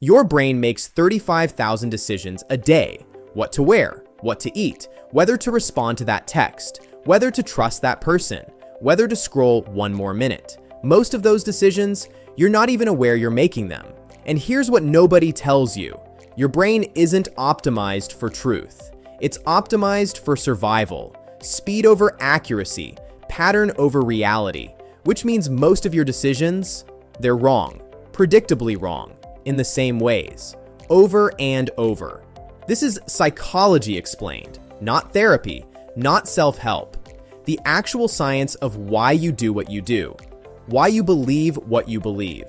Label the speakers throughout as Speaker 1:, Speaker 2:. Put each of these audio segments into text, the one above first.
Speaker 1: Your brain makes 35,000 decisions a day. What to wear, what to eat, whether to respond to that text, whether to trust that person, whether to scroll one more minute. Most of those decisions, you're not even aware you're making them. And here's what nobody tells you. Your brain isn't optimized for truth. It's optimized for survival, speed over accuracy, pattern over reality, which means most of your decisions, they're wrong, predictably wrong, in the same ways, over and over. This is psychology explained, not therapy, not self-help. The actual science of why you do what you do, why you believe what you believe,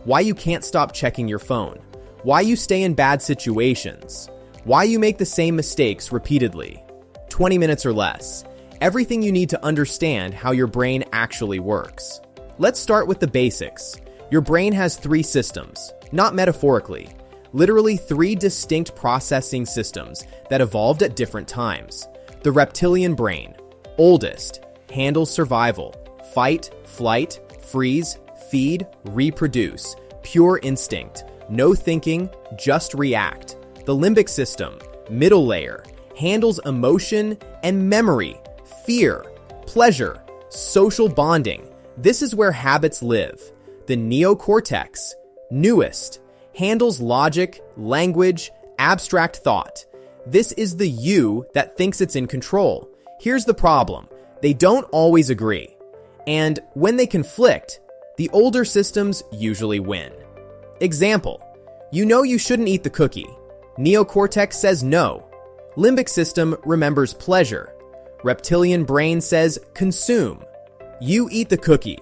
Speaker 1: why you can't stop checking your phone, why you stay in bad situations, why you make the same mistakes repeatedly. 20 minutes or less. Everything you need to understand how your brain actually works. Let's start with the basics. Your brain has 3 systems, not metaphorically, literally 3 distinct processing systems that evolved at different times. The reptilian brain, oldest, handles survival, fight, flight, freeze, feed, reproduce, pure instinct, no thinking, just react. The limbic system, middle layer, handles emotion and memory, fear, pleasure, social bonding. This is where habits live. The neocortex, newest, handles logic, language, abstract thought. This is the you that thinks it's in control. Here's the problem. They don't always agree. And when they conflict, the older systems usually win. Example, you know you shouldn't eat the cookie. Neocortex says no. Limbic system remembers pleasure. Reptilian brain says consume. You eat the cookie.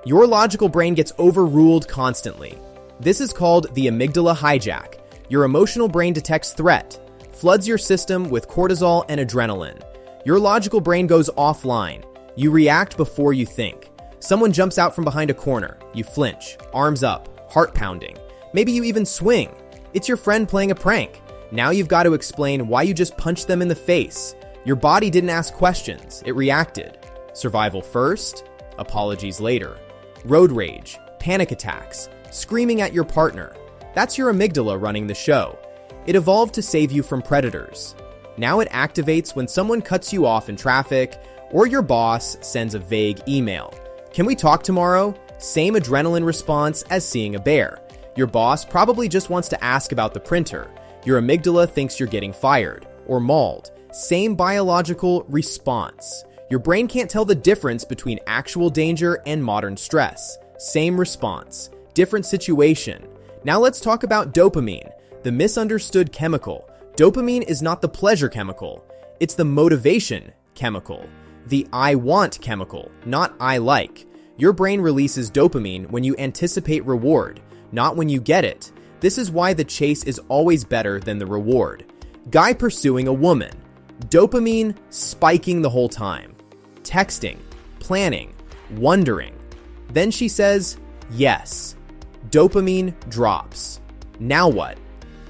Speaker 1: Your logical brain gets overruled constantly. This is called the amygdala hijack. Your emotional brain detects threat, floods your system with cortisol and adrenaline. Your logical brain goes offline. You react before you think. Someone jumps out from behind a corner. You flinch, arms up, heart pounding. Maybe you even swing. It's your friend playing a prank. Now you've got to explain why you just punched them in the face. Your body didn't ask questions, it reacted. Survival first, apologies later. Road rage, panic attacks, screaming at your partner. That's your amygdala running the show. It evolved to save you from predators. Now it activates when someone cuts you off in traffic or your boss sends a vague email. Can we talk tomorrow? Same adrenaline response as seeing a bear. Your boss probably just wants to ask about the printer. Your amygdala thinks you're getting fired or mauled. Same biological response. Your brain can't tell the difference between actual danger and modern stress. Same response, different situation. Now let's talk about dopamine, the misunderstood chemical. Dopamine is not the pleasure chemical. It's the motivation chemical. The I want chemical, not I like. Your brain releases dopamine when you anticipate reward, not when you get it. This is why the chase is always better than the reward. Guy pursuing a woman. Dopamine spiking the whole time. Texting, planning, wondering. Then she says, yes. Dopamine drops. Now what?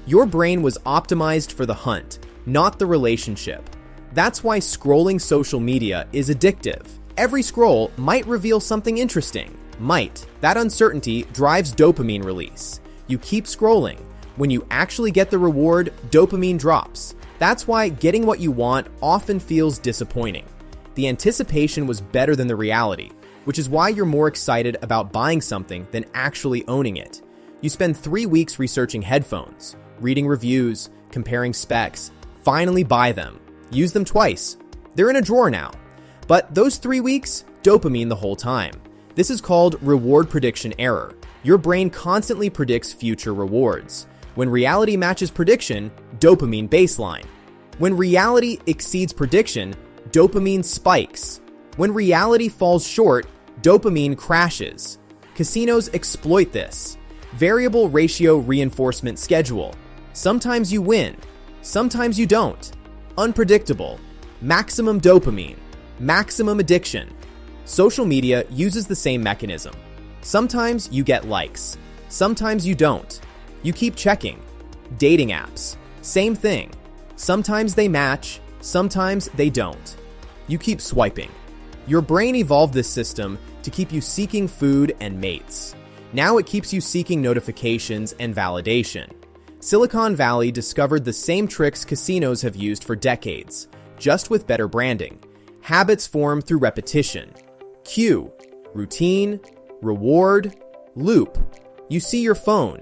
Speaker 1: Your brain was optimized for the hunt, not the relationship. That's why scrolling social media is addictive. Every scroll might reveal something interesting. Might. That uncertainty drives dopamine release. You keep scrolling. When you actually get the reward, dopamine drops. That's why getting what you want often feels disappointing. The anticipation was better than the reality, which is why you're more excited about buying something than actually owning it. You spend 3 weeks researching headphones, reading reviews, comparing specs, finally buy them. Use them twice. They're in a drawer now. But those 3 weeks, dopamine the whole time. This is called reward prediction error. Your brain constantly predicts future rewards. When reality matches prediction, dopamine baseline. When reality exceeds prediction, dopamine spikes. When reality falls short, dopamine crashes. Casinos exploit this. Variable ratio reinforcement schedule. Sometimes you win, sometimes you don't. Unpredictable. Maximum dopamine. Maximum addiction. Social media uses the same mechanism. Sometimes you get likes, sometimes you don't. You keep checking. Dating apps. Same thing. Sometimes they match, sometimes they don't. You keep swiping. Your brain evolved this system to keep you seeking food and mates. Now it keeps you seeking notifications and validation. Silicon Valley discovered the same tricks casinos have used for decades, just with better branding. Habits form through repetition. Cue, routine, reward, loop. You see your phone.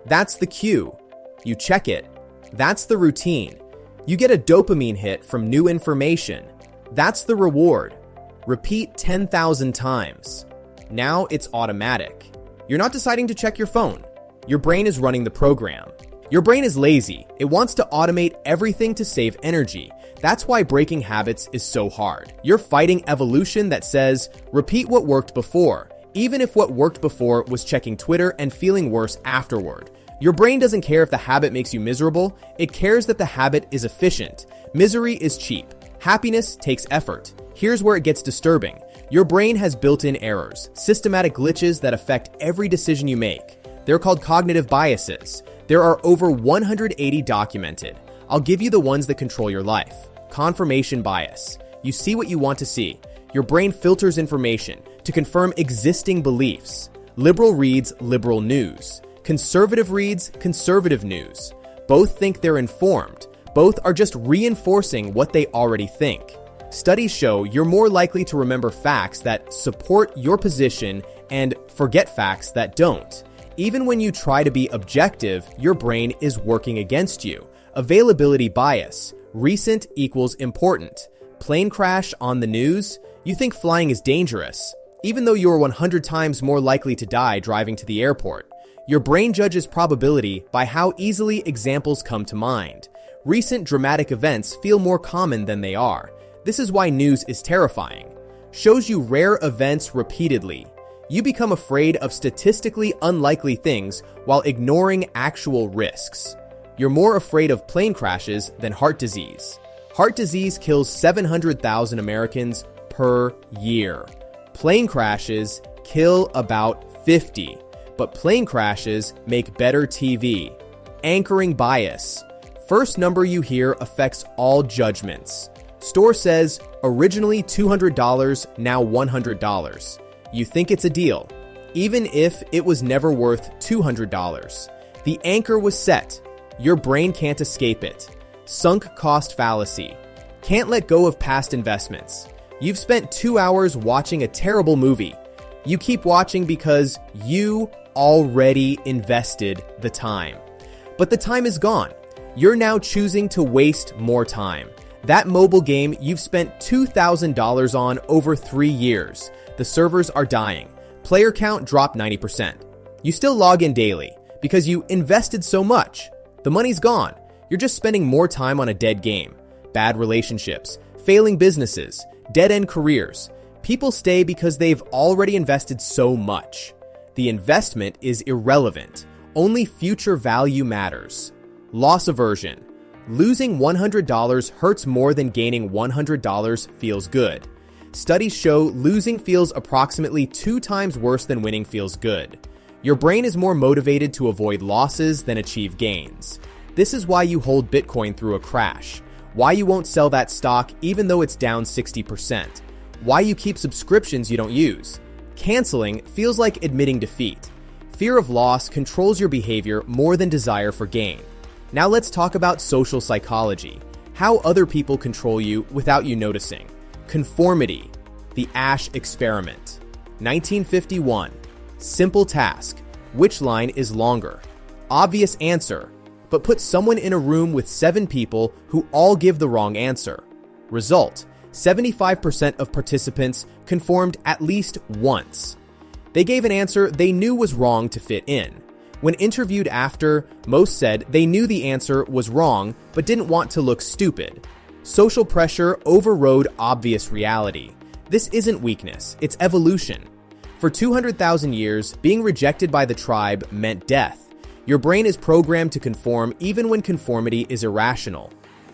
Speaker 1: That's the cue. You check it. That's the routine. You get a dopamine hit from new information. That's the reward. Repeat 10,000 times. Now it's automatic. You're not deciding to check your phone. Your brain is running the program. Your brain is lazy. It wants to automate everything to save energy. That's why breaking habits is so hard. You're fighting evolution that says, repeat what worked before, even if what worked before was checking Twitter and feeling worse afterward. Your brain doesn't care if the habit makes you miserable. It cares that the habit is efficient. Misery is cheap. Happiness takes effort. Here's where it gets disturbing. Your brain has built-in errors, systematic glitches that affect every decision you make. They're called cognitive biases. There are over 180 documented. I'll give you the ones that control your life. Confirmation bias. You see what you want to see. Your brain filters information to confirm existing beliefs. Liberal reads liberal news. Conservative reads conservative news. Both think they're informed. Both are just reinforcing what they already think. Studies show you're more likely to remember facts that support your position and forget facts that don't. Even when you try to be objective, your brain is working against you. Availability bias. Recent equals important. Plane crash on the news. You think flying is dangerous, even though you're 100 times more likely to die driving to the airport. Your brain judges probability by how easily examples come to mind. Recent dramatic events feel more common than they are. This is why news is terrifying. Shows you rare events repeatedly. You become afraid of statistically unlikely things while ignoring actual risks. You're more afraid of plane crashes than heart disease. Heart disease kills 700,000 Americans per year. Plane crashes kill about 50, but plane crashes make better TV. Anchoring bias. First number you hear affects all judgments. Store says originally $200, now $100. You think it's a deal, even if it was never worth $200. The anchor was set. Your brain can't escape it. Sunk cost fallacy. Can't let go of past investments. You've spent 2 hours watching a terrible movie. You keep watching because you already invested the time. But the time is gone. You're now choosing to waste more time. That mobile game you've spent $2,000 on over 3 years. The servers are dying. Player count dropped 90%. You still log in daily because you invested so much. The money's gone. You're just spending more time on a dead game. Bad relationships, failing businesses, dead-end careers. People stay because they've already invested so much. The investment is irrelevant. Only future value matters. Loss aversion. Losing $100 hurts more than gaining $100 feels good. Studies show losing feels approximately 2 times worse than winning feels good. Your brain is more motivated to avoid losses than achieve gains. This is why you hold Bitcoin through a crash. Why you won't sell that stock even though it's down 60%. Why you keep subscriptions you don't use. Canceling feels like admitting defeat. Fear of loss controls your behavior more than desire for gain. Now let's talk about social psychology. How other people control you without you noticing. Conformity. The Asch experiment. 1951. Simple task. Which line is longer? Obvious answer. But put someone in a room with 7 people who all give the wrong answer. Result. 75% of participants conformed at least once. They gave an answer they knew was wrong to fit in. When interviewed after, most said they knew the answer was wrong but didn't want to look stupid. Social pressure overrode obvious reality. This isn't weakness, it's evolution. For 200,000 years, being rejected by the tribe meant death. Your brain is programmed to conform even when conformity is irrational.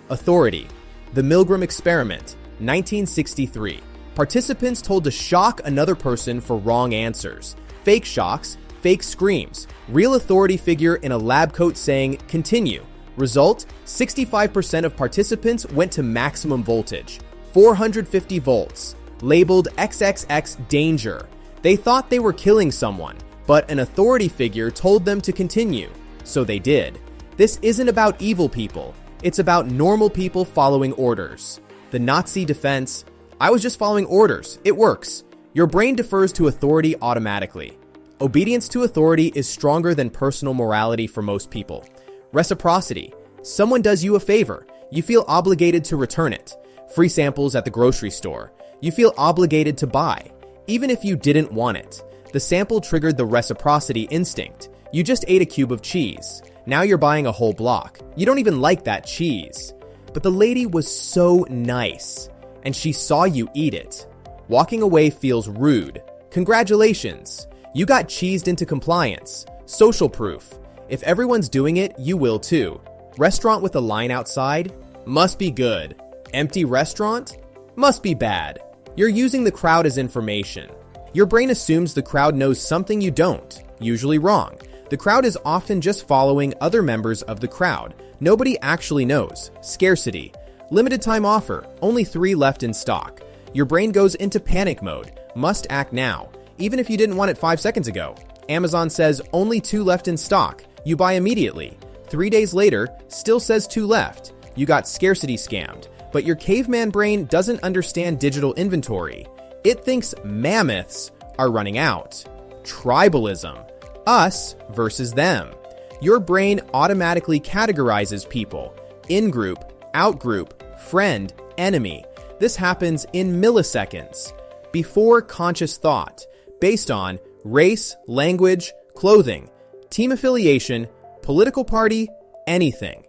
Speaker 1: Authority. The Milgram experiment, 1963. Participants told to shock another person for wrong answers. Fake shocks, fake screams. Real authority figure in a lab coat saying, continue. Result, 65% of participants went to maximum voltage, 450 volts, labeled XXX danger. They thought they were killing someone, but an authority figure told them to continue, so they did. This isn't about evil people. It's about normal people following orders. The Nazi defense, I was just following orders. It works. Your brain defers to authority automatically. Obedience to authority is stronger than personal morality for most people. Reciprocity, someone does you a favor. You feel obligated to return it. Free samples at the grocery store. You feel obligated to buy, even if you didn't want it. The sample triggered the reciprocity instinct. You just ate a cube of cheese. Now you're buying a whole block. You don't even like that cheese. But the lady was so nice, and she saw you eat it. Walking away feels rude. Congratulations. You got cheesed into compliance. Social proof. If everyone's doing it, you will too. Restaurant with a line outside? Must be good. Empty restaurant? Must be bad. You're using the crowd as information. Your brain assumes the crowd knows something you don't, usually wrong. The crowd is often just following other members of the crowd. Nobody actually knows. Scarcity. Limited time offer. Only 3 left in stock. Your brain goes into panic mode. Must act now, even if you didn't want it 5 seconds ago. Amazon says only 2 left in stock. You buy immediately. 3 days later, still says 2 left. You got scarcity scammed. But your caveman brain doesn't understand digital inventory. It thinks mammoths are running out. Tribalism. Us versus them. Your brain automatically categorizes people. In-group, out-group, friend, enemy. This happens in milliseconds. Before conscious thought. Based on race, language, clothing, team affiliation, political party, anything.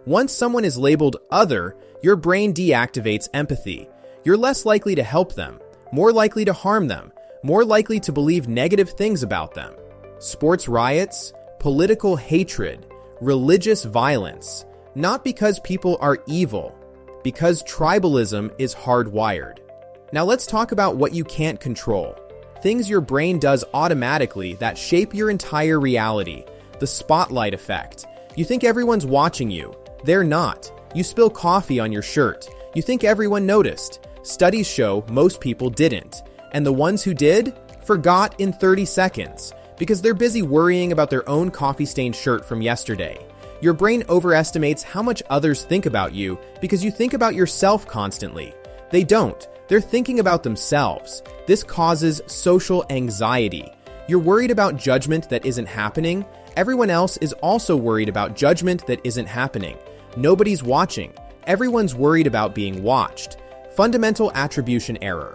Speaker 1: Once someone is labeled other, your brain deactivates empathy. You're less likely to help them, more likely to harm them, more likely to believe negative things about them. Sports riots, political hatred, religious violence, not because people are evil, because tribalism is hardwired. Now let's talk about what you can't control. Things your brain does automatically that shape your entire reality. The spotlight effect. You think everyone's watching you. They're not. You spill coffee on your shirt. You think everyone noticed. Studies show most people didn't. And the ones who did forgot in 30 seconds because they're busy worrying about their own coffee-stained shirt from yesterday. Your brain overestimates how much others think about you because you think about yourself constantly. They don't. They're thinking about themselves. This causes social anxiety. You're worried about judgment that isn't happening. Everyone else is also worried about judgment that isn't happening. Nobody's watching. Everyone's worried about being watched. Fundamental attribution error.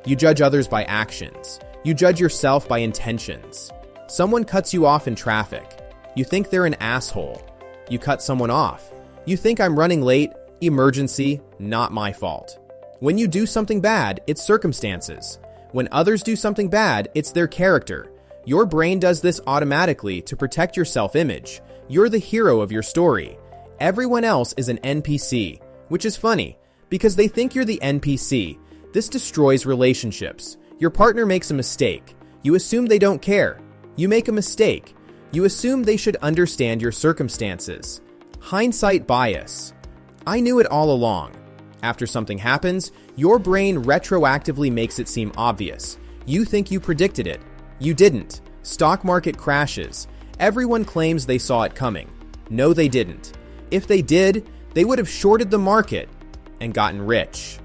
Speaker 1: You judge others by actions. You judge yourself by intentions. Someone cuts you off in traffic. You think they're an asshole. You cut someone off. You think I'm running late. Emergency, not my fault. When you do something bad, it's circumstances. When others do something bad, it's their character. Your brain does this automatically to protect your self-image. You're the hero of your story. Everyone else is an NPC, which is funny, because they think you're the NPC. This destroys relationships. Your partner makes a mistake. You assume they don't care. You make a mistake. You assume they should understand your circumstances. Hindsight bias. I knew it all along. After something happens, your brain retroactively makes it seem obvious. You think you predicted it. You didn't. Stock market crashes. Everyone claims they saw it coming. No, they didn't. If they did, they would have shorted the market and gotten rich.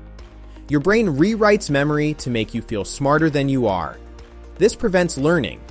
Speaker 1: Your brain rewrites memory to make you feel smarter than you are. This prevents learning.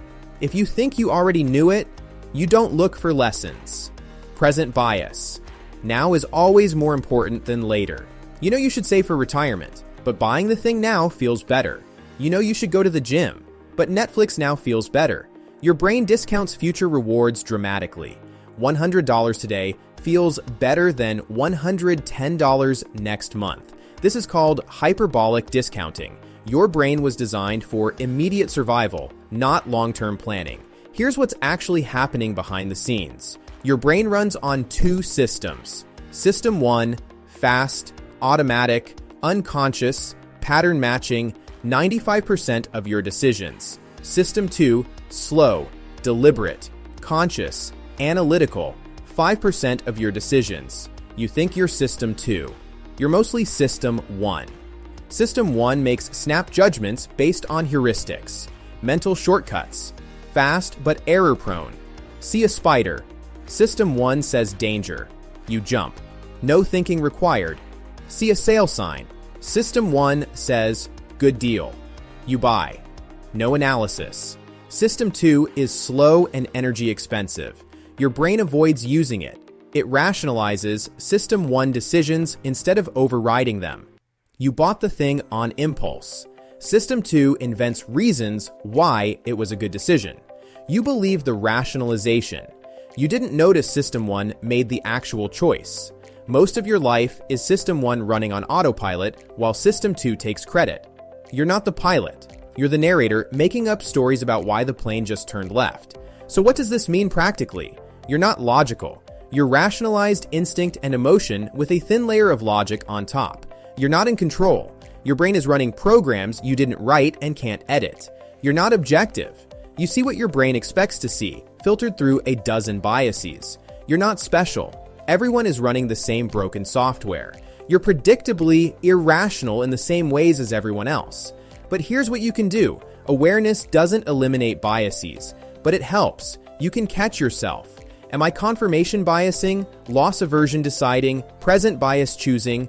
Speaker 1: If you think you already knew it, you don't look for lessons. Present bias. Now is always more important than later. You know you should save for retirement, but buying the thing now feels better. You know you should go to the gym, but Netflix now feels better. Your brain discounts future rewards dramatically. $100 today feels better than $110 next month. This is called hyperbolic discounting. Your brain was designed for immediate survival, not long-term planning. Here's what's actually happening behind the scenes. Your brain runs on 2 systems. System 1, fast, automatic, unconscious, pattern matching, 95% of your decisions. System 2, slow, deliberate, conscious, analytical, 5% of your decisions. You think you're System 2. You're mostly System 1. System 1 makes snap judgments based on heuristics, mental shortcuts, fast but error-prone. See a spider. System 1 says danger. You jump. No thinking required. See a sale sign. System 1 says good deal. You buy. No analysis. System 2 is slow and energy expensive. Your brain avoids using it. It rationalizes System 1 decisions instead of overriding them. You bought the thing on impulse. System 2 invents reasons why it was a good decision. You believe the rationalization. You didn't notice System 1 made the actual choice. Most of your life is System 1 running on autopilot while System 2 takes credit. You're not the pilot. You're the narrator making up stories about why the plane just turned left. So what does this mean practically? You're not logical. You're rationalized instinct and emotion with a thin layer of logic on top. You're not in control. Your brain is running programs you didn't write and can't edit. You're not objective. You see what your brain expects to see, filtered through a dozen biases. You're not special. Everyone is running the same broken software. You're predictably irrational in the same ways as everyone else. But here's what you can do. Awareness doesn't eliminate biases, but it helps. You can catch yourself. Am I confirmation biasing, loss aversion deciding, present bias choosing?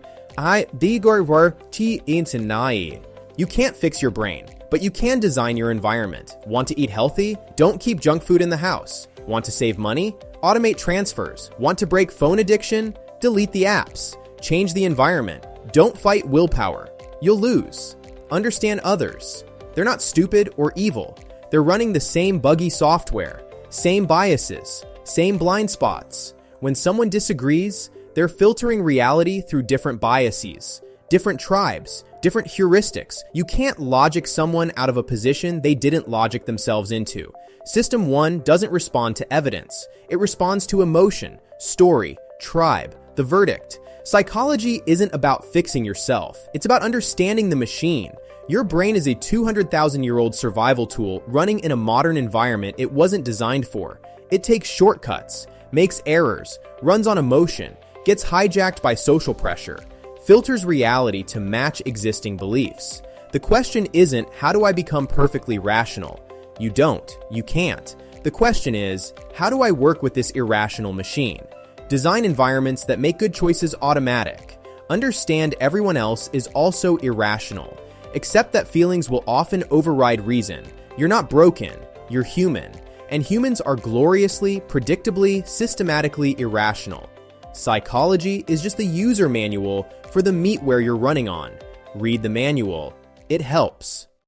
Speaker 1: You can't fix your brain, but you can design your environment. Want to eat healthy? Don't keep junk food in the house. Want to save money? Automate transfers. Want to break phone addiction? Delete the apps. Change the environment. Don't fight willpower. You'll lose. Understand others. They're not stupid or evil. They're running the same buggy software, same biases, same blind spots. When someone disagrees, they're filtering reality through different biases, different tribes, different heuristics. You can't logic someone out of a position they didn't logic themselves into. System 1 doesn't respond to evidence. It responds to emotion, story, tribe, the verdict. Psychology isn't about fixing yourself. It's about understanding the machine. Your brain is a 200,000-year-old survival tool running in a modern environment it wasn't designed for. It takes shortcuts, makes errors, runs on emotion, gets hijacked by social pressure, filters reality to match existing beliefs. The question isn't, how do I become perfectly rational? You don't. You can't. The question is, how do I work with this irrational machine? Design environments that make good choices automatic. Understand everyone else is also irrational. Accept that feelings will often override reason. You're not broken. You're human. And humans are gloriously, predictably, systematically irrational. Psychology is just the user manual for the meatware you're running on. Read the manual. It helps.